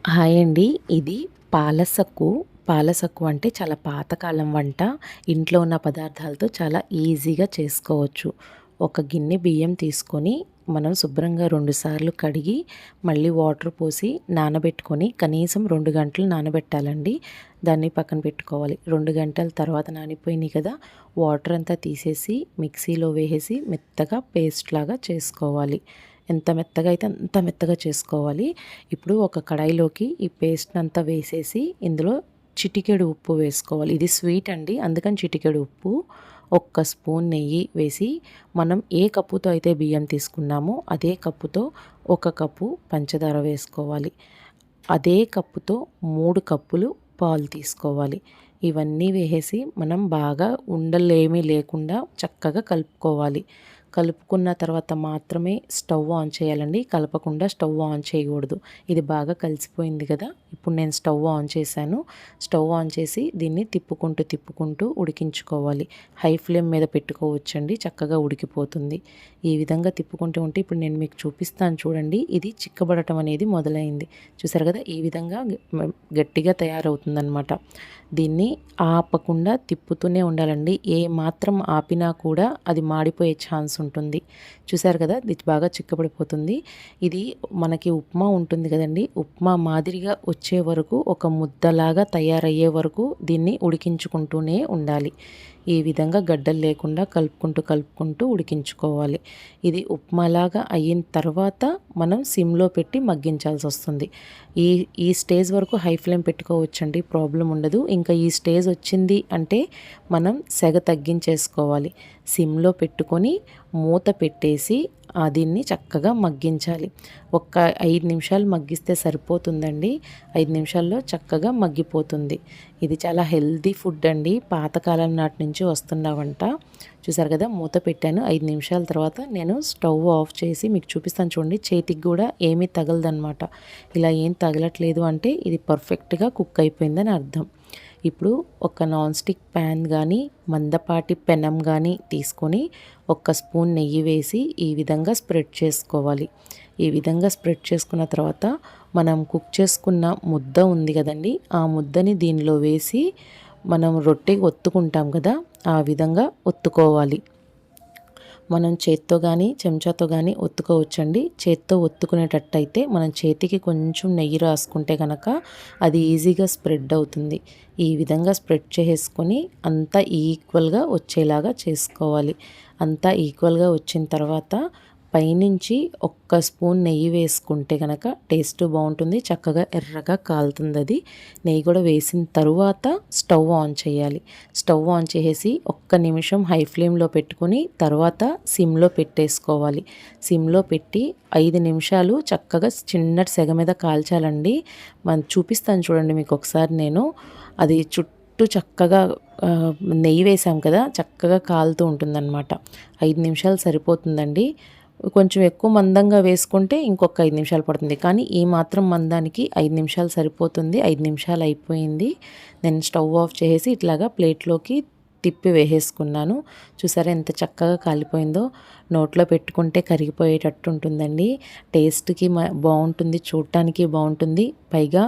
Hi అండి. ఇది పాలసక్కు. పాలసక్కు అంటే చాలా పాతకాలం వంట. ఇంట్లో ఉన్న పదార్థాలతో చాలా ఈజీగా చేసుకోవచ్చు. ఒక గిన్నె బియ్యం తీసుకొని మనం శుభ్రంగా 2 సార్లు కడిగి మళ్ళీ వాటర్ పోసి నానబెట్టుకొని కనీసం 2 గంటలు నానబెట్టాలండి. దాన్ని పక్కన పెట్టుకోవాలి. 2 గంటల తర్వాత నానిపోయినాయి కదా! వాటర్ అంతా తీసేసి మిక్సీలో వేసేసి మెత్తగా పేస్ట్ లాగా చేసుకోవాలి. ఎంత మెత్తగా అయితే అంత మెత్తగా చేసుకోవాలి. ఇప్పుడు ఒక కడాయిలోకి ఈ పేస్ట్‌ని అంతా వేసేసి ఇందులో చిటికెడు ఉప్పు వేసుకోవాలి. ఇది స్వీట్ అండి. అందుకని చిటికెడు ఉప్పు, ఒక్క స్పూన్ నెయ్యి వేసి మనం ఏ కప్పుతో అయితే బియ్యం తీసుకున్నామో అదే కప్పుతో ఒక కప్పు పంచదార వేసుకోవాలి. అదే కప్పుతో 3 కప్పులు పాలు తీసుకోవాలి. ఇవన్నీ వేసేసి మనం బాగా ఉండలేమీ లేకుండా చక్కగా కలుపుకోవాలి. కలుపుకున్న తర్వాత మాత్రమే స్టవ్ ఆన్ చేయాలండి. కలపకుండా స్టవ్ ఆన్ చేయకూడదు. ఇది బాగా కలిసిపోయింది కదా! ఇప్పుడు నేను స్టవ్ ఆన్ చేశాను. స్టవ్ ఆన్ చేసి దీన్ని తిప్పుకుంటూ ఉడికించుకోవాలి. హై ఫ్లేమ్ మీద పెట్టుకోవచ్చండి. చక్కగా ఉడికిపోతుంది. ఈ విధంగా తిప్పుకుంటూ ఉంటే ఇప్పుడు నేను మీకు చూపిస్తాను చూడండి. ఇది చిక్కబడటం అనేది మొదలైంది. చూసారు కదా! ఈ విధంగా గట్టిగా తయారవుతుందనమాట. దీన్ని ఆపకుండా తిప్పుతూనే ఉండాలండి. ఏ మాత్రం ఆపినా కూడా అది మాడిపోయే ఛాన్స్ ఉంటుంది. చూసారు కదా! ఇది బాగా చిక్కబడిపోతుంది. ఇది మనకి ఉప్మా ఉంటుంది కదండీ! ఉప్మా మాదిరిగా వచ్చే వరకు ఒక ముద్దలాగా తయారయ్యే వరకు దీన్ని ఉడికించుకుంటూనే ఉండాలి. ఈ విధంగా గడ్డలు లేకుండా కలుపుకుంటూ ఉడికించుకోవాలి. ఇది ఉప్మాలాగా అయిన తర్వాత మనం సిమ్‌లో పెట్టి మగ్గించాల్సి వస్తుంది. ఈ ఈ స్టేజ్ వరకు హై ఫ్లేమ్ పెట్టుకోవచ్చండి. ప్రాబ్లం ఉండదు. ఇంకా ఈ స్టేజ్ వచ్చింది అంటే మనం సెగ తగ్గించేసుకోవాలి. సిమ్‌లో పెట్టుకొని మూత పెట్టేసి దీన్ని చక్కగా మగ్గించాలి. ఒక 5 నిమిషాలు మగ్గిస్తే సరిపోతుందండి. 5 నిమిషాల్లో చక్కగా మగ్గిపోతుంది. ఇది చాలా హెల్తీ ఫుడ్ అండి. పాతకాలం నాటి నుంచి వస్తున్న వంట. చూసారు కదా! మూత పెట్టాను. 5 నిమిషాల తర్వాత నేను స్టవ్ ఆఫ్ చేసి మీకు చూపిస్తాను చూడండి. చేతికి కూడా ఏమీ తగలదనమాట. ఇలా ఏం తగలట్లేదు అంటే ఇది పర్ఫెక్ట్‌గా కుక్ అయిపోయిందని అర్థం. ఇప్పుడు ఒక నాన్ స్టిక్ ప్యాన్ కానీ మందపాటి పెనం కానీ తీసుకొని ఒక్క స్పూన్ నెయ్యి వేసి ఈ విధంగా స్ప్రెడ్ చేసుకోవాలి. ఈ విధంగా స్ప్రెడ్ చేసుకున్న తర్వాత మనం కుక్ చేసుకున్న ముద్ద ఉంది కదండి, ఆ ముద్దని దీనిలో వేసి మనం రొట్టెకి ఒత్తుకుంటాం కదా, ఆ విధంగా ఒత్తుకోవాలి. మనం చేత్తో కానీ చెంచాతో కానీ ఒత్తుకోవచ్చండి. చేత్తో ఒత్తుకునేటట్టయితే మనం చేతికి కొంచెం నెయ్యి రాసుకుంటే కనుక అది ఈజీగా స్ప్రెడ్ అవుతుంది. ఈ విధంగా స్ప్రెడ్ చేసుకొని అంతా ఈక్వల్గా వచ్చేలాగా చేసుకోవాలి. అంతా ఈక్వల్గా వచ్చిన తర్వాత పైనుంచి ఒక్క స్పూన్ నెయ్యి వేసుకుంటే కనుక టేస్ట్ బాగుంటుంది. చక్కగా ఎర్రగా కాలుతుంది అది. నెయ్యి కూడా వేసిన తరువాత స్టవ్ ఆన్ చేయాలి. స్టవ్ ఆన్ చేసి ఒక్క నిమిషం హై ఫ్లేమ్లో పెట్టుకొని తర్వాత సిమ్లో పెట్టేసుకోవాలి. సిమ్లో పెట్టి 5 నిమిషాలు చక్కగా చిన్నటి సెగ మీద కాల్చాలండి. మనం చూపిస్తాను చూడండి మీకు ఒకసారి నేను. అది చుట్టూ చక్కగా నెయ్యి వేసాం కదా, చక్కగా కాలుతూ ఉంటుందన్నమాట. 5 నిమిషాలు సరిపోతుందండి. కొంచెం ఎక్కువ మందంగా వేసుకుంటే ఇంకొక 5 నిమిషాలు పడుతుంది. కానీ ఈ మాత్రం మందానికి 5 నిమిషాలు సరిపోతుంది. 5 నిమిషాలు అయిపోయింది. నేను స్టవ్ ఆఫ్ చేసి ఇట్లాగా ప్లేట్లోకి తిప్పి వేసేసుకున్నాను. చూసారా ఎంత చక్కగా కాలిపోయిందో. నోట్లో పెట్టుకుంటే కరిగిపోయేటట్టు ఉంటుందండి. టేస్ట్‌కి బాగుంటుంది, చూడటానికి బాగుంటుంది. పైగా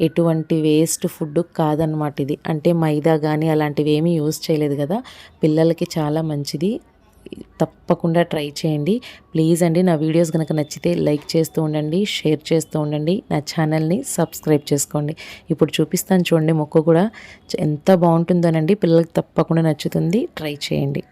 ఎటువంటి వేస్ట్ ఫుడ్ కాదనమాట ఇది. అంటే మైదా కానీ అలాంటివి ఏమీ యూజ్ చేయలేదు కదా, పిల్లలకి చాలా మంచిది. తప్పకుండా ట్రై చేయండి. ప్లీజ్ అండి, నా వీడియోస్ కనుక నచ్చితే లైక్ చేస్తూ ఉండండి, షేర్ చేస్తూ ఉండండి, నా ఛానల్ని సబ్స్క్రైబ్ చేసుకోండి. ఇప్పుడు చూపిస్తాను చూడండి, మొక్క కూడా ఎంత బాగుంటుందోనండి. పిల్లలకి తప్పకుండా నచ్చుతుంది. ట్రై చేయండి.